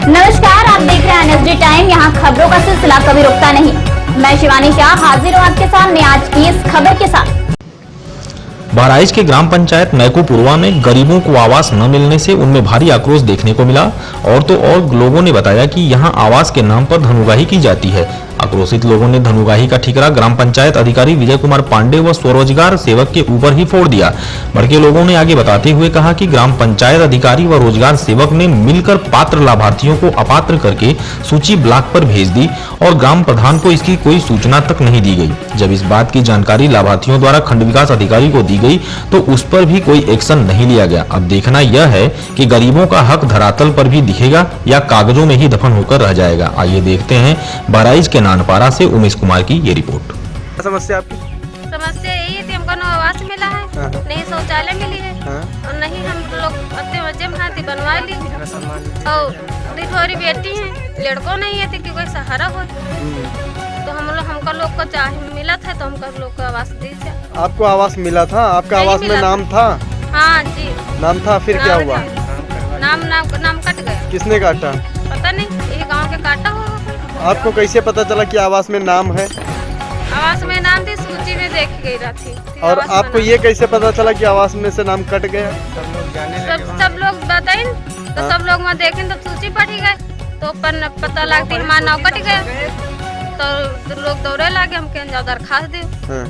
नमस्कार, आप देख रहे हैं एनएसडी टाइम। यहाँ खबरों का सिलसिला कभी रुकता नहीं। मैं शिवानी शाह हाजिर हूँ आपके सामने आज की इस खबर के साथ। बहराइच के ग्राम पंचायत मैकूपुरवा में गरीबों को आवास न मिलने से उनमें भारी आक्रोश देखने को मिला। और तो और लोगों ने बताया कि यहां आवास के नाम पर धनुगाही की जाती है। आक्रोशित लोगों ने धनुगाही का ठिकरा ग्राम पंचायत अधिकारी विजय कुमार पांडे व स्वरोजगार सेवक के ऊपर ही फोड़ दिया। भड़के लोगों ने आगे बताते हुए कहा कि ग्राम पंचायत अधिकारी व रोजगार सेवक ने मिलकर पात्र लाभार्थियों को अपात्र करके सूची ब्लॉक पर भेज दी और ग्राम प्रधान को इसकी कोई सूचना तक नहीं दी गई। जब इस बात की जानकारी लाभार्थियों द्वारा खंड विकास अधिकारी को दी गई तो उस पर भी कोई एक्शन नहीं लिया गया। अब देखना यह है कि गरीबों का हक धरातल पर भी दिखेगा या कागजों में ही दफन होकर रह जाएगा। आइए देखते हैं बहराइच के नानपारा से उमेश कुमार की ये रिपोर्ट। समस्या आपकी? समस्या यही थी, हमको न आवास मिला है, नहीं शौचालय मिली है और नहीं हम लोग अपने बच्चे भांति बनवा ली और थोड़ी बेटी है, लड़कों नहीं है कि कोई सहारा हो तो हमको लोग को चाहे मिला था तो हमको लोग को आवास दीजिए। आपको आवास मिला था? आपका आवास में नाम था? हाँ जी नाम था। फिर क्या हुआ? नाम कट गया। किसने काटा? पता नहीं, ये गांव के काटा होगा। आपको कैसे पता चला कि आवास में नाम है? आवास में नाम थी, सूची में देखी गई थी। और आपको ये कैसे पता चला कि आवास में से नाम कट गया? सब लोग बताए तो सब लोग वहाँ देखें तो सूची पढ़ी गए तो पता लगती हमारा नाम कट गया तो लोग दौड़े लगे, हम कहें जाओ दरखास्त दे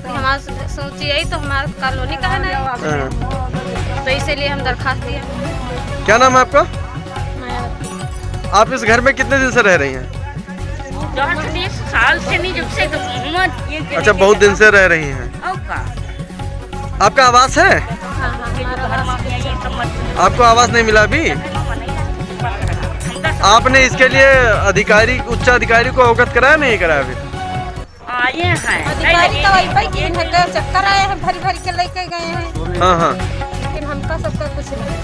हमारा सूची आई तो हमारा कॉलोनी का है ना, तो इसीलिए हम दरखास्त दिए। क्या नाम है आपका? आप इस घर में कितने दिन से रह रही हैं? 10 साल से नहीं, जब से तो अच्छा, बहुत दिन से रह रही हैं। आपका आवास है? आपको आवास नहीं मिला अभी? आपने इसके लिए उच्च अधिकारी को अवगत कराया नहीं कराया? अभी आए हैं अधिकारी तो वही चक्कर आए हैं, भरी भरी के लेके गए हैं। हाँ, लेकिन हमका सबका कुछ नहीं।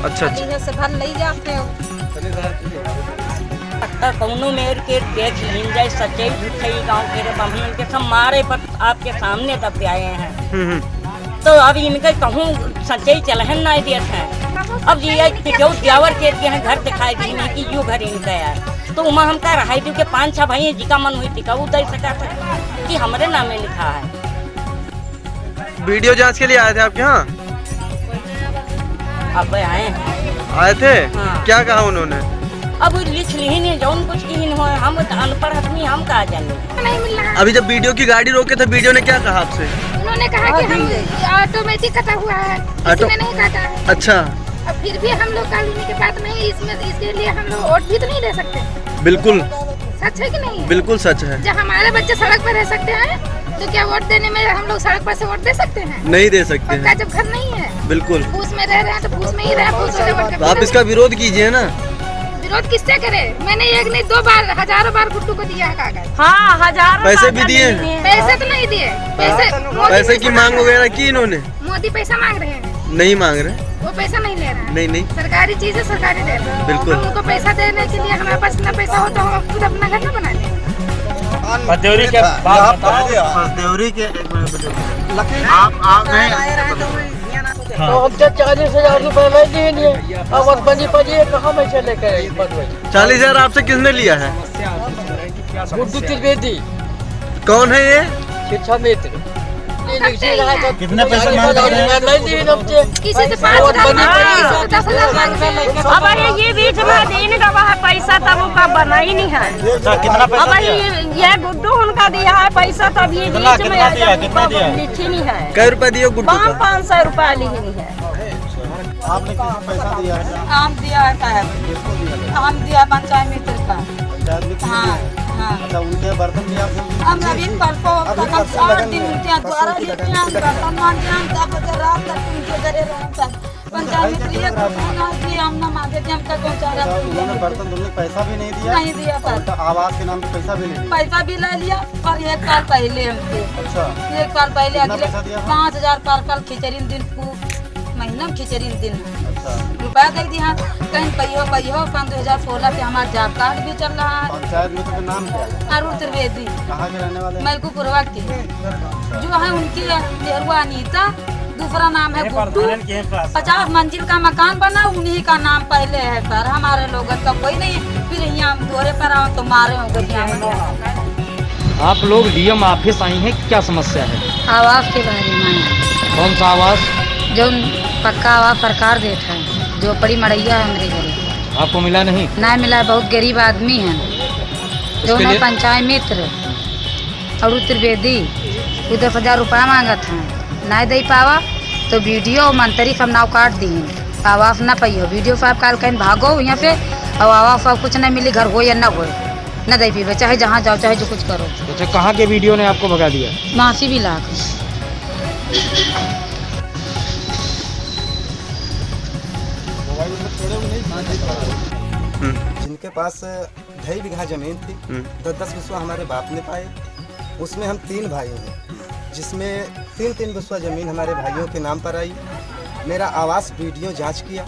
अच्छा से भर ले जाते हो कौनो मेर के देख लीन जाए सच्चाई झूठी गांव के ब्राह्मण के सब मारे पर आपके सामने तब आए हैं। तो अब इनके कहूँ सच्चाई चलहन ना दिया है। अब ये दियावर के हैं घर दिखाई दी नहीं कि यू घर इनका है तो वहाँ हम कह रहा के 5-6 भाई जिका मन हुई टिका वो दे सका कि हमारे नाम में लिखा है। वीडियो जांच के लिए आए थे आपके यहाँ? अब आए थे? हाँ। क्या कहा उन्होंने? अब लिख ली नहीं जौन कुछ की नहीं हो, हम अनपढ़ आदमी हम कहा जाने। अभी जब वीडियो की गाड़ी रोके थे वीडियो ने क्या कहा आपसे? उन्होंने कहा कि हम ऑटोमेटिक कटा हुआ है, किसी ने नहीं काटा। अच्छा, अब फिर भी हम लोग कॉलोनी के बात में इसके लिए हम लोग वोट भी तो नहीं ले सकते। बिल्कुल सच है कि नहीं? बिल्कुल सच है। जब हमारे बच्चे सड़क पर रह सकते हैं तो क्या वोट देने में हम लोग सड़क पर से वोट दे सकते हैं? नहीं दे सकते हैं। जब घर नहीं है, बिल्कुल फूस में रह रहे हैं तो फूस में ही रहे। तो आप इसका विरोध कीजिए ना। विरोध किससे करे? मैंने एक नहीं 2 बार, हजारों बार गुड्डू को दिया है कागज। हाँ, हजारों पैसे भी दिए? पैसे तो नहीं दिए। पैसे की मांग वगैरह की इन्होंने? मोदी पैसा मांग रहे हैं। नहीं मांग रहे, वो पैसा नहीं ले रहा है। नहीं सरकारी चीज है, सरकारी दे रहे हैं। बिल्कुल। हम उनको पैसा देने के लिए हमारे पास इतना पैसा हो तो हम खुद अपना घर न बना लें। देवरी के अब 40,000 रुपए में दिए नहीं, अब बनी पड़ी कहाँ में से लेकर 40,000 आपसे किसने लिया है? गुड्डू त्रिवेदी। कौन है ये? शिक्षा मित्र। कितने पैसे मांग रहे हैं? किसी से 5,000 10,000 मांग रहे हैं। अब ये बीच में दिन का वह पैसा तब उनका बना ही नहीं है। कितना पैसा? अब ये गुड्डू उनका दिया है पैसा तब ये बीच में लिखी नहीं है। कै रुपए दिए गुड्डू का? 500 रुपया लिखी नहीं है। आपने कितना पैसा दिया है? आम दिया है साहब, आम दिया पंचायत मित्र का। हाँ हाँ। अच्छा, उनके बर्तन भी आप? हम अभी परसों 8 दिन उनके द्वारा लेते हैं, बर्तन मांगते हैं, तब रात तक उनके घरे रहते हैं। पंचायत मित्र ये खाना दिए हम ना मांगे थे, हम तक पहुँचा रहे। उन्होंने बर्तन धुलने पैसा भी नहीं दिया? नहीं दिया सर। आवास के नाम पे पैसा भी नहीं दिया? पैसा भी ले लिया और 1 साल पहले हमसे। अच्छा, 1 साल पहले कितना अगले पैसा दिया? 5,000 पर खिचड़ी दिन महीना खिचड़ी दिन रुपया दे दिया। कहीं पहियो सन 2016 से हमारा जॉब कार्ड भी चल रहा है। पंचायत मित्र का नाम क्या है? अरुण त्रिवेदी। कहाँ के रहने वाले? मैकूपुरवा के जो है उनकी नेहरुआ अनीता दूसरा नाम है गुड्डू। 50 मंजिल का मकान बना, उन्हीं का नाम पहले है सर। हमारे लोग का कोई नहीं। फिर यहाँ हम दौरे पर आओ तो मारे हो गए। आप लोग डीएम ऑफिस आई हैं, क्या समस्या है? आवास के बारे में। कौन सा आवास? जो पक्का आवास सरकार देता है, जो बड़ी मड़ैया है मेरे घर। आपको मिला नहीं? नहीं मिला, बहुत गरीब आदमी है। जो है पंचायत मित्र और त्रिवेदी 10,000 रुपया मांगा था, नहीं दे पावा तो वीडियो मंत्री सब नाव काट दिए। आवास न पाइयो, वीडियो साहब काल कहीं भागो यहाँ से, और आवास सब कुछ नहीं मिली, घर हो या न हो, न दे पीवे, चाहे जहाँ जाओ चाहे जो कुछ करो। अच्छा, कहाँ के वीडियो ने आपको भगा दिया? मासी भी लाख। जिनके पास 2.5 बीघा जमीन थी, 10 बिस्वा हमारे बाप ने पाए। उसमें हम 3 भाई हैं, जिसमें 3 बिस्वा जमीन हमारे भाइयों के नाम पर आई। मेरा आवास वीडियो जांच किया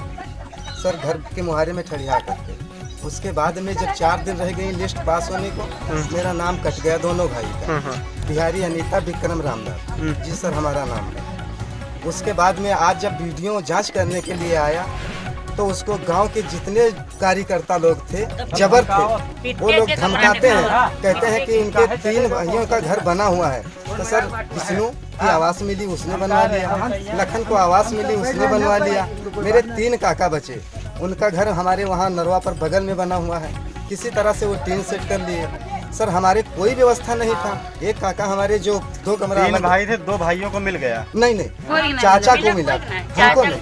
सर, घर के मुहारे में ठड़िया करके। उसके बाद में जब 4 दिन रह गई लिस्ट पास होने को, मेरा नाम कट गया दोनों भाई का, बिहारी अनीता विक्रम रामदास जी सर हमारा नाम है। उसके बाद में आज जब वीडियो जांच करने के लिए आया तो उसको गांव के जितने कार्यकर्ता लोग थे, जबर थे, वो लोग धमकाते हैं, कहते हैं कि इनके 3 भाइयों का घर बना हुआ है। तो सर विष्णु की आवास मिली, उसने बनवा लिया। लखन को आवास मिली, उसने बनवा लिया। मेरे 3 काका बचे, उनका घर हमारे वहाँ नरवा पर बगल में बना हुआ है। किसी तरह से वो टीन सेट कर लिए। सर हमारे कोई व्यवस्था नहीं था। एक काका हमारे जो 2 कमरा 3 भाई थे, 2 भाइयों को मिल गया। नहीं, चाचा को मिला, हमको नहीं।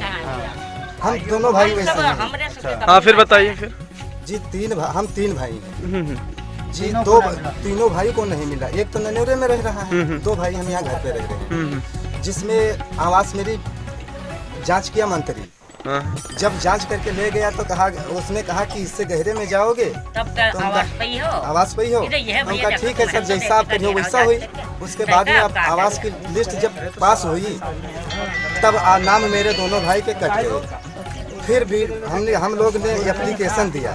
हम दोनों भाई वैसे हैं। हाँ फिर बताइए फिर। जी हम 3 भाई हैं जी। तीनों भाई को नहीं मिला। एक तो ननेरे में रह रहा है, 2 भाई हम यहाँ घर पे रह रहे हैं। जिसमें आवास मेरी जांच किया मंत्री। जब जांच करके ले गया तो उसने कहा कि इससे गहरे में जाओगे तब तो आवास पे ही हो। उनका ठीक है सर, जैसा आप करिए वैसा हुई। उसके बाद में अब आवास की लिस्ट जब पास हुई तब नाम मेरे दोनों भाई के कट गए। फिर भी हम लोग ने एप्लीकेशन दिया,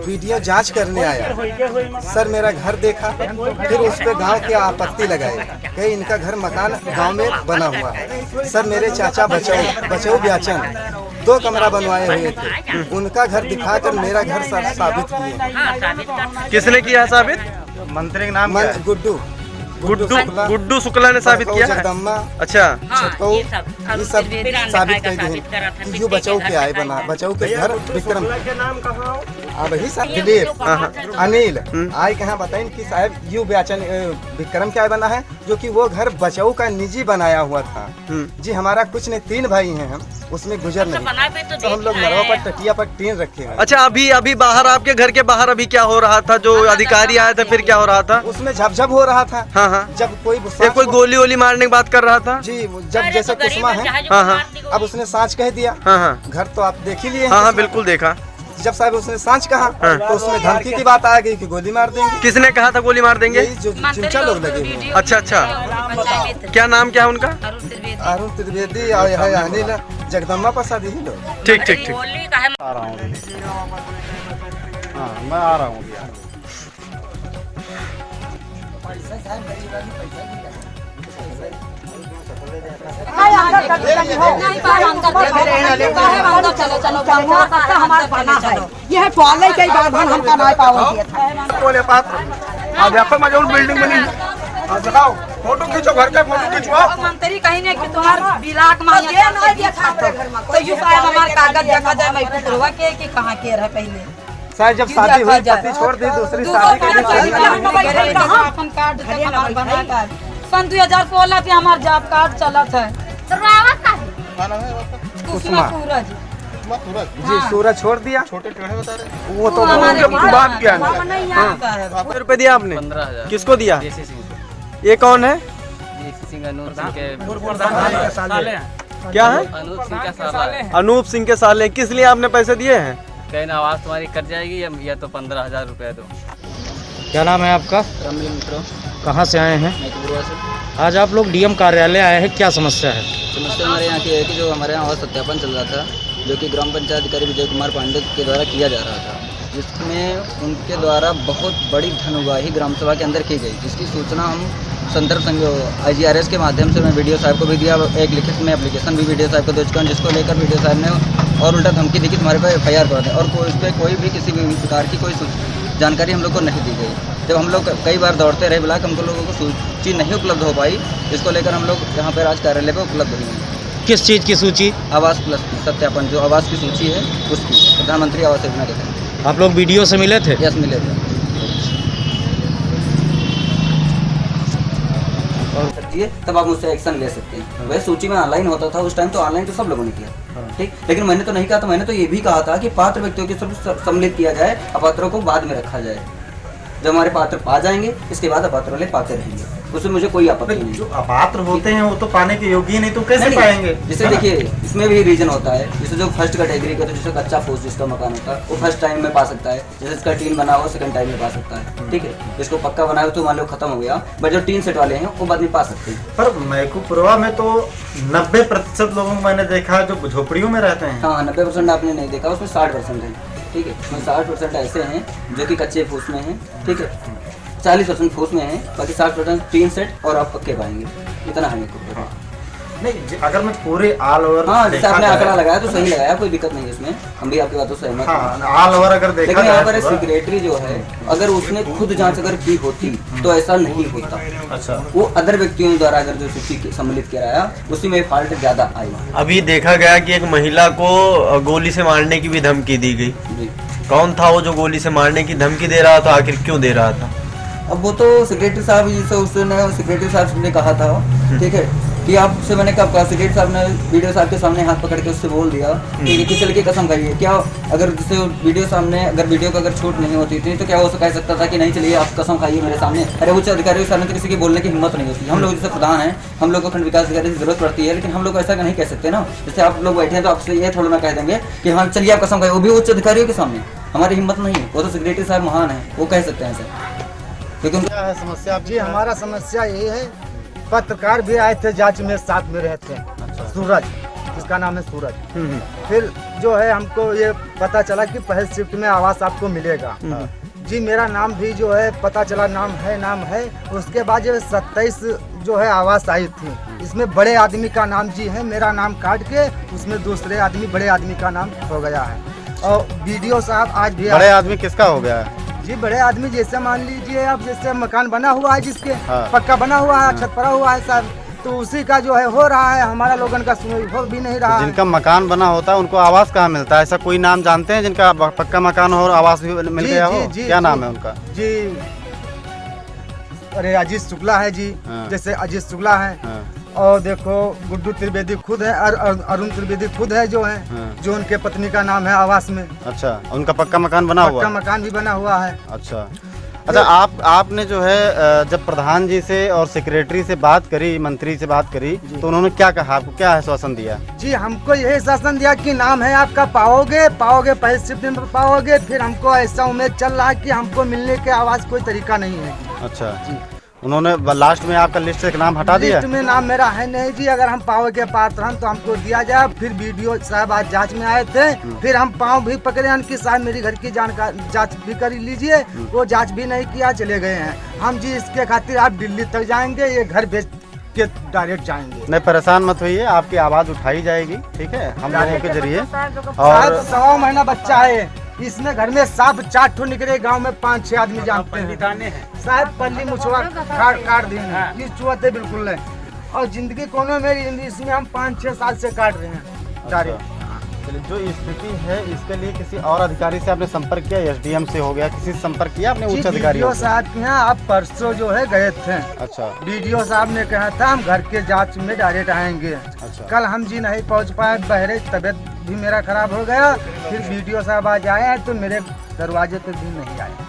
वीडियो जांच करने आया सर, मेरा घर देखा, फिर उस पर गाँव की आपत्ति लगाई कि इनका घर मकान गांव में बना हुआ है। सर मेरे चाचा बचाऊ ब्याचन 2 कमरा बनवाए हुए थे, उनका घर दिखाकर मेरा घर साबित किए। किसने किया साबित? मंत्री का नाम क्या है? गुड्डू शुक्ला ने साबित किया। जगदम्बा, अच्छा, ये सब साबित कर दिए कि जो बचाऊ के आए बना, बचाऊ के घर विक्रम वही सर दिलीप अनिल आए कहाँ बताएं कि साहब यू ब्याचन विक्रम क्या बना है, जो कि वो घर बचाऊ का निजी बनाया हुआ था जी। हमारा कुछ नहीं, 3 भाई हैं हम, उसमें गुजर नहीं। तो हम लोग नरवा पर टटिया पर टीन रखे हैं। अच्छा, अभी बाहर आपके घर के बाहर अभी क्या हो रहा था? जो अधिकारी आए थे फिर क्या हो रहा था? उसमें झपझप हो रहा था। हाँ। जब कोई गोली वोली मारने की बात कर रहा था जी, जब जैसे कुसुमा है। हाँ। अब उसने सांच कह दिया। हाँ। घर तो आप देख ही लिए। हाँ बिल्कुल देखा। जब साहब उसने सांच कहा तो उसमें धमकी की बात आ गई कि गोली मार देंगे। किसने कहा था गोली मार देंगे? जो चिंचा लोग लगे हुए। अच्छा, क्या नाम क्या है उनका? अरुण त्रिवेदी और अनिल जगदम्बा प्रसाद ही लोग। ठीक। आ रहा हूँ। हाँ, मैं आ रहा हूँ। यह टॉयलेट के बाहर हमका नहीं पाओगे। बोले पात्र अध्यापक में जो बिल्डिंग बनी, दिखाओ फोटो खींचो, घर का फोटो खींचवाओ। मंत्री कहीं ने कि तुम्हारा बिलाक मांग ये नहीं देखा तो यू साहब हमारे कागज देखा जाए, मैं पुत्रवा के कि कहाँ के रह पहले। शायद जब शादी हुई पति छोड़ दी, दूसरी शादी के लिए अपन कार्ड हमारा बना कर सन 2016 पे हमारा जॉब कार्ड चला था। कुसुमा सूरज जी, सूरज छोड़ दिया। छोटे टेढ़े बता रहे। वो तो बात क्या है। कितने रुपए दिया आपने? 15,000। किसको दिया? ये कौन है? क्या है? अनूप सिंह के साले। किस लिए आपने पैसे दिए हैं? कहना आवाज तुम्हारी कट जाएगी या तो 15,000 रुपया दो। क्या नाम है आपका? रमली मित्रों। कहाँ से आए हैं? मैकपुरवा से। आज आप लोग डीएम कार्यालय आए हैं, क्या समस्या है? समस्या हमारे यहाँ की है कि जो हमारे यहाँ आवास सत्यापन चल रहा था, जो कि ग्राम पंचायत अधिकारी विजय कुमार पांडे के द्वारा किया जा रहा था, जिसमें उनके द्वारा बहुत बड़ी धन उगाही ग्राम सभा के अंदर की गई, जिसकी सूचना हम संदर्भ संघ IGRS के माध्यम से मैं वीडियो साहब को भी दिया, एक लिखित में एप्लीकेशन भी वीडियो साहब को दे चुका हूँ, जिसको लेकर वीडियो साहब ने और उल्टा धमकी दी कि तुम्हारे पर FIR कर दें, और इस पर कोई भी किसी भी प्रकार की कोई जानकारी हम लोग को नहीं दी गई। जब हम लोग कई बार दौड़ते रहे ब्लॉक, हमको लोगों को सूची नहीं उपलब्ध हो पाई, इसको लेकर हम लोग यहाँ पर आज कार्यालय पर उपलब्ध हुए हैं। किस चीज़ की सूची? आवास प्लस सत्यापन, जो आवास की सूची है उसकी, प्रधानमंत्री आवास योजना के तहत। आप लोग वीडियो से मिले थे? यस, मिले थे। और तब आप मुझसे एक्शन ले सकते हैं। वह सूची में ऑनलाइन होता था उस टाइम, तो ऑनलाइन तो सब लोगों ने किया, ठीक, लेकिन मैंने तो नहीं कहा था। मैंने तो ये भी कहा था कि पात्र व्यक्तियों के सब सम्मिलित किया जाए, अपात्रों को बाद में रखा जाए। जब हमारे पात्र पा जाएंगे, इसके बाद अपात्र वाले पाते रहेंगे, उसमें मुझे कोई आपत्ति नहीं। जो अपात्र होते हैं वो तो पाने के योग्य ही नहीं, तो कैसे पाएंगे? जैसे देखिए, इसमें भी रीजन होता है। जैसे जो फर्स्ट कैटेगरी का, तो जैसे कच्चा फूस जिसका मकान होता है, वो फर्स्ट टाइम में पा सकता है। जैसे इसका टीन बना हुआ, सेकंड टाइम में पा सकता है, ठीक है। इसको पक्का बना हो तो मान लो खत्म हो गया, बट जो टीन सेट वाले हैं वो बाद में पा सकते हैं। पर मैकूपुरवा में तो 90% लोगों को मैंने देखा जो झोपड़ियों में रहते हैं। हाँ, 90% आपने नहीं देखा, उसमें 60% है, ठीक है। उसमें 60% ऐसे हैं जो कि कच्चे फूस में हैं, ठीक है। 40% फूस में है, बाकी 60% टीन सेट और आप पक्के पाएंगे। इतना है मैकूपुरवा। नहीं, अगर मैं पूरे ऑल ओवर, हाँ, जैसे आपने आंकड़ा लगाया तो सही लगाया, कोई दिक्कत नहीं है इसमें, हम भी आपकी बातों से सहमत हैं। ऑल ओवर अगर देखा, लेकिन यहाँ पर सेक्रेटरी जो है, अगर उसने खुद जांच अगर की होती तो ऐसा नहीं होता। अच्छा, वो अदर व्यक्तियों द्वारा अगर जो सूची सम्मिलित कराया, उसी में फॉल्ट ज्यादा आई। अभी देखा गया कि एक महिला को गोली से मारने की भी धमकी दी गई। कौन था वो जो गोली से मारने की धमकी दे रहा था? आखिर क्यों दे रहा था? अब वो तो सेक्रेटरी साहब, जैसे उसने सेक्रेटरी साहब ने कहा था, ठीक है, कि आपसे मैंने कब कहा, सेक्रेटरी साहब ने वीडियो साहब के सामने हाथ पकड़ के उससे बोल दिया कि चल के कसम खाइए। क्या अगर जैसे वीडियो सामने, अगर वीडियो का अगर छूट नहीं होती थी तो क्या वो कह सकता था कि नहीं चलिए आप कसम खाइए मेरे सामने? अरे उच्च अधिकारियों के सामने तो किसी की बोलने की हिम्मत नहीं होती। हम लोग जैसे प्रधान हैं, हम लोग को खंड विकास अधिकारी की जरूरत पड़ती है, लेकिन हम लोग ऐसा नहीं कह सकते ना। जैसे आप लोग बैठे हैं तो आपसे ये थोड़ा ना कह देंगे कि हाँ चलिए आप कसम खाइए, वो भी उच्च अधिकारियों के सामने। हमारी हिम्मत नहीं है, वो तो सेक्रेटरी साहब महान है, वो कह सकते हैं सर। लेकिन क्या है समस्या जी? हमारा समस्या ये है, पत्रकार भी आए थे जांच में, साथ में रहते हैं। सूरज, जिसका नाम है सूरज। फिर जो है हमको ये पता चला कि पहले शिफ्ट में आवास आपको मिलेगा जी। मेरा नाम भी जो है पता चला, नाम है। उसके बाद जो 27 जो है आवास आई थी, इसमें बड़े आदमी का नाम जी है, मेरा नाम काट के उसमें दूसरे आदमी, बड़े आदमी का नाम हो गया है। और वीडियो साहब आज भी, बड़े आदमी किसका हो गया है जी? बड़े आदमी जैसे मान लीजिए आप, जैसे मकान बना हुआ है जिसके, पक्का बना हुआ है, छत पड़ा हुआ है साहब, तो उसी का जो है हो रहा है। हमारा लोगन का हो भी नहीं रहा। जिनका मकान बना होता है उनको आवास कहाँ मिलता है? ऐसा कोई नाम जानते हैं जिनका पक्का मकान हो और आवास भी मिल गया हो? क्या नाम है उनका जी? अरे अजीत शुक्ला है जी। जैसे अजीत शुक्ला है, और देखो गुड्डू त्रिवेदी खुद है, अरुण त्रिवेदी खुद है जो है, जो उनके पत्नी का नाम है आवास में। अच्छा, उनका पक्का मकान बना हुआ? पक्का मकान भी बना हुआ है। अच्छा, आपने जो है जब प्रधान जी से और सेक्रेटरी से बात करी, मंत्री से बात करी, तो उन्होंने क्या कहा? आपको क्या आश्वासन दिया? जी हमको यही आश्वासन दिया कि नाम है आपका, पाओगे पहले शिफ्ट में पाओगे। फिर हमको ऐसा उम्मीद चल रहा है कि हमको मिलने के आवाज कोई तरीका नहीं है। अच्छा जी, उन्होंने लास्ट में आपका लिस्ट से नाम हटा दिया? लिस्ट में नाम मेरा है नहीं जी। अगर हम पाव के पात्र हम तो हमको दिया जाए। फिर वीडियो साहब आज जांच में आए थे, फिर हम पाँव भी पकड़े कि साहब मेरी घर की जानकारी जांच भी कर लीजिए, वो जांच भी नहीं किया, चले गए हैं। हम जी इसके खातिर आप दिल्ली तक जाएंगे, ये घर भेज के डायरेक्ट जाएंगे। नहीं, परेशान मत होइए, आपकी आवाज उठाई जाएगी, ठीक है, हम लोगों के जरिए। और 1.25 महीना बच्चा है, इसमें घर में सांप 4 ठो निकले, गांव में 5-6 आदमी जानते हैं। शायद पल्ली मुछुआ काट देंगे, ये चुहते बिल्कुल नहीं। और जिंदगी कोनो मेरी जिंदगी इसमें हम 5-6 साल से काट रहे हैं डायरेक्ट। जो स्थिति है इसके लिए किसी और अधिकारी से आपने संपर्क किया? एसडीएम से हो गया, किसी से संपर्क किया आपने? उच्च अधिकारी साहब के यहाँ आप परसों जो है गए थे। अच्छा, वीडियो साहब ने कहा था हम घर के जांच में डायरेक्ट आएंगे। अच्छा, कल हम जी नहीं पहुँच पाए, बहरे तबियत भी मेरा खराब हो गया। फिर वीडियो साहब आज आए तो मेरे दरवाजे पे भी नहीं आए।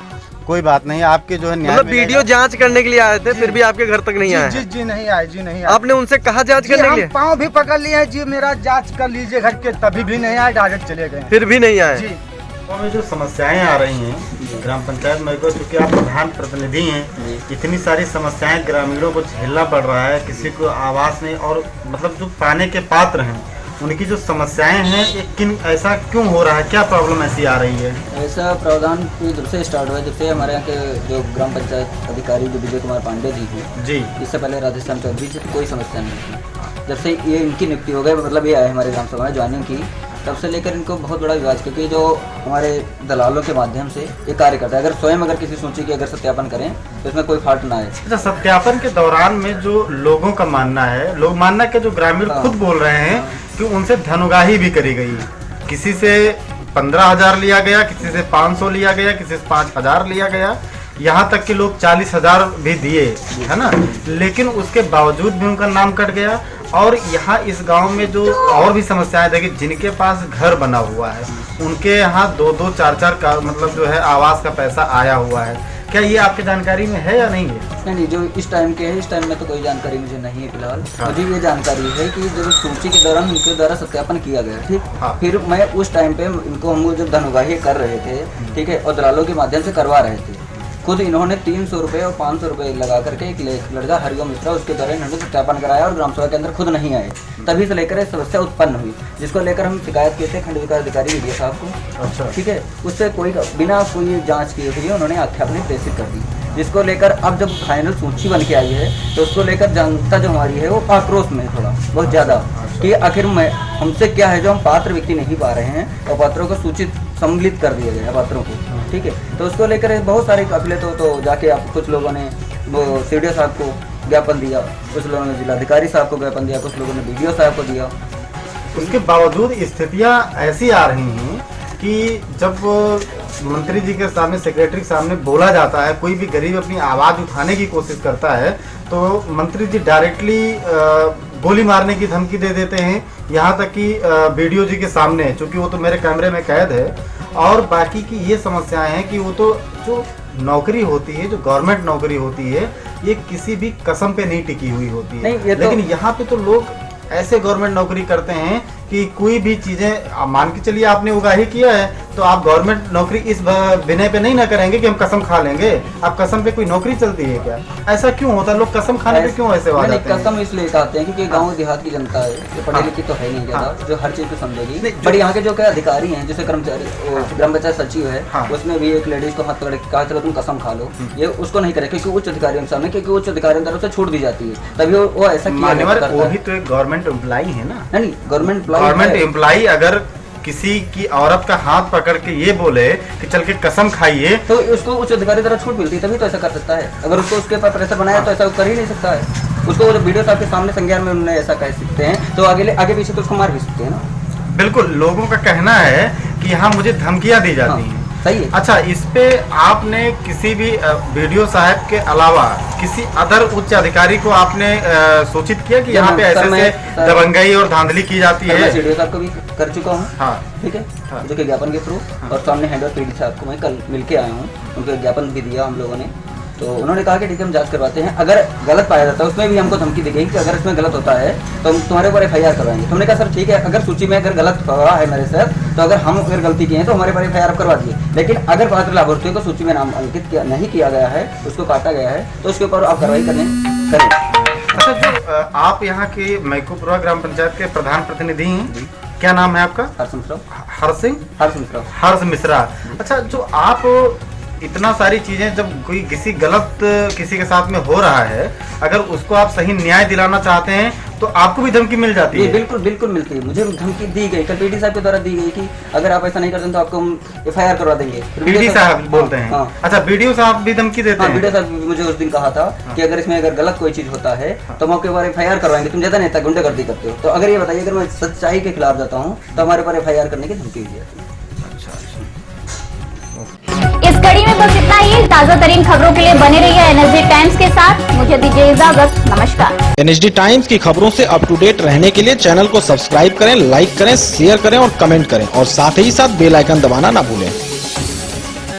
कोई बात नहीं, आपके जो है मतलब वीडियो जांच करने के लिए आए थे, फिर भी आपके घर तक नहीं आए? जी नहीं आए, जी नहीं आए। आपने उनसे कहा जांच करने के लिए? पाँव भी पकड़ लिए जी, मेरा जांच कर लीजिए घर के, तभी भी नहीं आए, डायरेक्ट चले गए। फिर भी नहीं आए जी। में जो समस्याएं आ रही हैं ग्राम पंचायत में, क्योंकि आप प्रधान प्रतिनिधि हैं, इतनी सारी समस्याएं ग्रामीणों को झेलना पड़ रहा है, किसी को आवास नहीं, और मतलब जो पाने के पात्र हैं उनकी जो समस्याएं हैं ये किन ऐसा क्यों हो रहा है, क्या प्रॉब्लम ऐसी आ रही है? ऐसा प्रावधान की जब से स्टार्ट हुआ, जब से हमारे यहाँ के जो ग्राम पंचायत अधिकारी जो विजय कुमार पांडे जी हैं जी, इससे पहले राधेश्याम चौधरी जी कोई समस्या नहीं थी। जब से ये इनकी नियुक्ति हो गई, मतलब ये आए हमारे ग्राम सभा में ज्वाइनिंग की, तब से लेकर इनको बहुत बड़ा विवाद, क्योंकि जो हमारे दलालों के माध्यम से ये कार्य करता है। अगर स्वयं अगर किसी सूची की अगर सत्यापन करें तो इसमें कोई फॉल्ट ना आए। अच्छा, सत्यापन के दौरान में जो लोगों का मानना है, लोग मानना कि जो ग्रामीण खुद बोल रहे हैं कि उनसे धनुगाही भी करी गई, किसी से 15,000 लिया गया, किसी से 500 लिया गया, किसी से 5,000 लिया गया, यहाँ तक कि लोग 40,000 भी दिए, है ना, लेकिन उसके बावजूद भी उनका नाम कट गया। और यहाँ इस गांव में जो और भी समस्याएं देखिए, जिनके पास घर बना हुआ है उनके यहाँ 2-2, 4-4 का मतलब जो है आवास का पैसा आया हुआ है, क्या ये आपकी जानकारी में है या नहीं है? नहीं, जो इस टाइम के है, इस टाइम में तो कोई जानकारी मुझे नहीं है फिलहाल। मुझे ये जानकारी है कि जब सूची के दौरान इनके द्वारा सत्यापन किया गया, ठीक, फिर मैं उस टाइम पे इनको हम जब धनुगाही कर रहे थे, ठीक है, और दलालों के माध्यम से करवा रहे थे, खुद इन्होंने 300 रुपये और 500 रुपये लगा करके एक लड़का हरिओम मिश्रा, उसके द्वारा इन्होंने सत्यापन कराया और ग्राम सभा के अंदर खुद नहीं आए। तभी से लेकर समस्या उत्पन्न हुई, जिसको लेकर हम शिकायत किए थे खंड विकास अधिकारी विजय साहब को। अच्छा, ठीक है, उससे कोई बिना कोई जांच किए हुए उन्होंने आख्या अपनी प्रेषित कर दी, जिसको लेकर अब जब फाइनल सूची बन के आई है तो उसको लेकर जनता जो हमारी है वो आक्रोश में थोड़ा बहुत ज़्यादा, कि आखिर हमसे क्या है जो हम पात्र व्यक्ति नहीं पा रहे हैं और पात्रों को सूचित सम्मिलित कर दिया गया है पात्रों को, ठीक है। तो उसको लेकर बहुत सारे काफिले तो जाके आप कुछ लोगों ने वो सीडीओ साहब को ज्ञापन दिया, कुछ लोगों ने जिलाधिकारी साहब को ज्ञापन दिया, कुछ लोगों ने बीडीओ साहब को दिया। उसके बावजूद स्थितियां ऐसी आ रही हैं कि जब मंत्री जी के सामने, सेक्रेटरी के सामने बोला जाता है, कोई भी गरीब अपनी आवाज़ उठाने की कोशिश करता है तो मंत्री जी डायरेक्टली गोली मारने की धमकी दे देते हैं, यहाँ तक कि बीडीओ जी के सामने, चूँकि वो तो मेरे कैमरे में कैद है। और बाकी की ये समस्याएं हैं कि वो तो जो नौकरी होती है, जो गवर्नमेंट नौकरी होती है, ये किसी भी कसम पे नहीं टिकी हुई होती है, लेकिन यहाँ पे तो लोग ऐसे गवर्नमेंट नौकरी करते हैं कि कोई भी चीजें मान के चलिए आपने उगाही किया है तो आप गवर्नमेंट नौकरी इस विनय पे नहीं ना करेंगे कि हम कसम खा लेंगे। आप कसम पे कोई नौकरी चलती है क्या? ऐसा क्यों होता है? लोग कसम खाने पे क्यों ऐसे वाले जाते हैं? कसम इसलिए खाते हैं क्योंकि गांव देहात की जनता है, जो पढ़ी लिखी तो है नहीं ज्यादा, जो हर चीज को समझेगी। बट यहाँ के जो अधिकारी हैं, जैसे कर्मचारी ग्राम पंचायत सचिव है, उसमें भी एक लेडीज को हाथ पकड़ के कहा चलो तुम कसम खा लो, ये उसको नहीं करे क्योंकि उच्च अधिकारियों के सामने, क्योंकि उच्च अधिकारियों की तरफ से छूट दी जाती है, तभी वो ऐसा किया। वो भी तो एक गवर्नमेंट एम्प्लॉई है ना? नहीं, गवर्नमेंट एम्प्लॉई अगर किसी की औरत का हाथ पकड़ के ये बोले कि चल के कसम खाइए तो उसको उच्च अधिकारी तरह छूट मिलती है, तभी तो ऐसा कर सकता है। अगर उसको उसके ऊपर प्रेशर बनाया तो ऐसा कर ही नहीं सकता है। उसको जब वीडियो साहब के सामने संज्ञान में उन्होंने ऐसा कह सकते हैं तो आगे पीछे तो उसको मार भी सकते हैं ना। बिल्कुल, लोगों का कहना है कि यहाँ मुझे धमकियाँ दी जाती हैं। सही है। अच्छा, इस पे आपने किसी भी वीडियो साहब के अलावा किसी अदर उच्च अधिकारी को आपने सूचित किया कि यहाँ पे ऐसे दबंगई और धांधली की जाती है? मैं वीडियो साहब को भी कर चुका हूँ, हाँ, ठीक है, जो कि ज्ञापन के थ्रू, और सामने हैंडवर पीडी साहब को मैं कल मिलके आया हूँ, उनको ज्ञापन भी दिया हम लोगों ने। तो उन्होंने कहा कि ठीक है हम जांच करवाते हैं, अगर गलत पाया जाता है उसमें भी हमको धमकी दी गई कि अगर इसमें गलत होता है तो हम तुम्हारे ऊपर FIR करवाएंगे। हमने कहा सर ठीक है, अगर सूची में अगर गलत हुआ है मेरे साथ तो अगर हम अगर गलती की है तो हमारे ऊपर FIR करवा दिए, लेकिन अगर पात्र लाभार्थियों को सूची में नाम अंकित नहीं किया गया है, उसको काटा गया है, तो उसके ऊपर आप कार्रवाई करें। अच्छा, जो आप यहाँ के मैकूपुरा ग्राम पंचायत के प्रधान प्रतिनिधि हैं, क्या नाम है आपका? हर्ष मिश्रा। अच्छा, जो आप इतना सारी चीजें, जब कोई किसी के साथ में हो रहा है, अगर उसको आप सही न्याय दिलाना चाहते हैं तो आपको भी धमकी मिल जाती है? बिल्कुल बिल्कुल मिलती है, मुझे धमकी दी गई, कल पीडी साहब के द्वारा दी गई कि अगर आप ऐसा नहीं करते तो आपको हम FIR करवा देंगे। पीडी साहब बोलते हैं? हाँ। अच्छा, बीडीओ साहब भी धमकी देते हैं? बीडीओ साहब मुझे उस दिन कहा था कि अगर इसमें अगर गलत कोई चीज होता है तो हम आपके ऊपर FIR करवाएंगे, तुम ज्यादा नेता गुंडागर्दी करते हो। तो अगर ये बताइए, अगर मैं सच्चाई के खिलाफ जाता हूँ तो हमारे ऊपर FIR करने की धमकी दी जाती है। इस कड़ी में बस इतना ही। ताजा तरीन खबरों के लिए बने रहिए NSD टाइम्स के साथ। मुझे दीजिए इजाजत, नमस्कार। NSD टाइम्स की खबरों से अप टू डेट रहने के लिए चैनल को सब्सक्राइब करें, लाइक करें, शेयर करें और कमेंट करें, और साथ ही साथ बेल आइकन दबाना ना भूलें।